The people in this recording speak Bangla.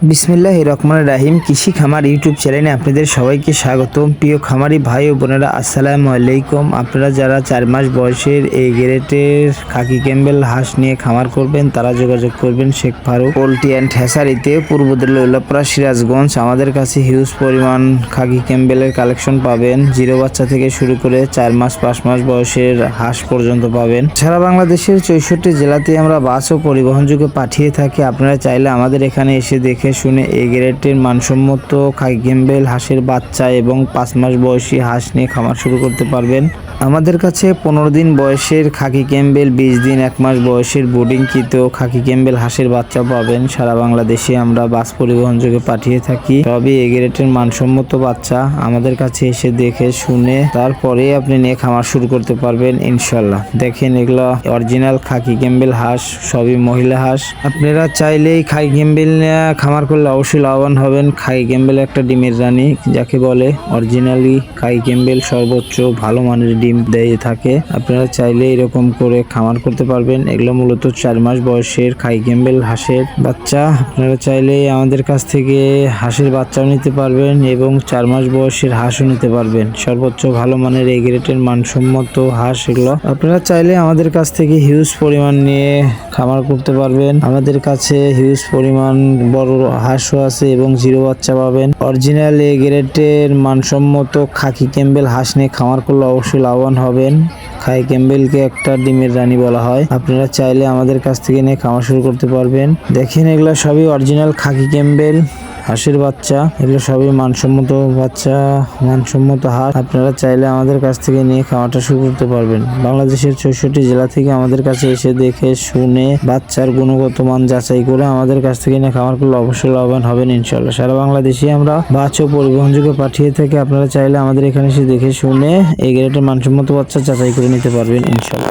বিসমিল্লাহির রহমানির রহিম। কৃষি খামার ইউটিউব চ্যানেলে আপনাদের সবাইকে স্বাগতম। প্রিয় খামারি ভাই ও বোনেরা, আসসালামু আলাইকুম। আপনারা যারা 4 মাস বয়সের এই গ্রেটের খাকি ক্যাম্বেল হাঁস নিয়ে খামার করবেন তারা যোগাযোগ করবেন শেখ ফারুক পোল্ট্রি অ্যান্ড হ্যাচারিতে, পূর্ব দৌলতপুর, সিরাজগঞ্জ। আমাদের কাছে হিউজ পরিমাণ খাকি ক্যাম্বেলের কালেকশন পাবেন। 0 বাচ্চা থেকে শুরু করে 4 মাস 5 মাস বয়সের হাঁস পর্যন্ত পাবেন। সারা বাংলাদেশের 64 জেলাতে আমরা বাস ও পরিবহনযোগে পাঠিয়ে থাকি। আপনারা চাইলে আমাদের এখানে এসে দেখে শুনে এই গ্রেডের মানসম্মত খাকি ক্যাম্বেল হাঁসের বাচ্চা এবং 5 মাস বয়সী হাঁস নিয়ে খামার শুরু করতে পারবেন। আমাদের কাছে 15 দিন বয়সের খাকি ক্যাম্বেল, 20 দিন 1 মাস বয়সের বোর্ডিংকৃত খাকি ক্যাম্বেল হাঁসের বাচ্চা পাবেন। সারা বাংলাদেশে আমরা বাস পরিবহন যোগে পাঠিয়ে থাকি। তবে এই গ্রেডের মানসম্মত বাচ্চা আমাদের কাছে এসে দেখে শুনে তারপরে আপনি নিয়ে খামার শুরু করতে পারবেন ইনশাল্লাহ। দেখেন, এগুলো অরিজিনাল খাকি ক্যাম্বেল হাঁস, সবই মহিলা হাঁস। আপনারা চাইলেই খাকি ক্যাম্বেল নিয়ে খামার করলে অবশ্যই লাভবান হবেন। খাকি ক্যাম্বেল একটা ডিমের রানী যাকে বলে। অরিজিনালি খাকি ক্যাম্বেল সর্বোচ্চ ভালো মানের ডিম দিয়ে থাকে। আপনারা চাইলে এরকম করে খামার করতে পারবেন। এগুলো মূলত 4 মাস বয়সের খাকি ক্যাম্বেল হাঁসের বাচ্চা। আপনারা চাইলে আমাদের কাছ থেকে হাঁসের বাচ্চাও নিতে পারবেন এবং 4 মাস বয়সের হাঁসও নিতে পারবেন। সর্বোচ্চ ভালো মানের এই গ্রেডের মানসম্মত হাঁস এগুলো। আপনারা চাইলে আমাদের কাছ থেকে হিউজ পরিমাণ নিয়ে খামার করতে পারবেন। আমাদের কাছে হিউজ পরিমাণ বড় হাঁসও আছে এবং 0 বাচ্চা পাবেন। অরিজিনাল এই গ্রেডের মানসম্মত খাকি ক্যাম্বেল হাঁস নিয়ে খামার করলে অবশ্যই লাভবান হবেন। খাকি ক্যাম্বেলকে একটা ডিমের রানী বলা হয়। আপনারা চাইলে আমাদের কাছ থেকে নিয়ে খামার শুরু করতে পারবেন। দেখেন, এগুলো সবই অরিজিনাল খাকি ক্যাম্বেল হাঁসের বাচ্চা। এগুলো সবই মানসম্মত বাচ্চা, মানসম্মত হাঁস। আপনারা চাইলে আমাদের কাছ থেকে নিয়ে খামারটা শুরু করতে পারবেন। বাংলাদেশের 64 জেলা থেকে আমাদের কাছে এসে দেখে শুনে বাচ্চার গুণগত মান যাচাই করে আমাদের কাছ থেকে নিয়ে খামার করলে অবশ্যই লাভবান হবেন ইনশাল্লাহ। সারা বাংলাদেশে আমরা বাস ও পরিবহন যোগে পাঠিয়ে থাকি। আপনারা চাইলে আমাদের এখানে এসে দেখে শুনে এই গ্রেডের মানসম্মত বাচ্চা যাচাই করে নিতে পারবেন ইনশাল্লাহ।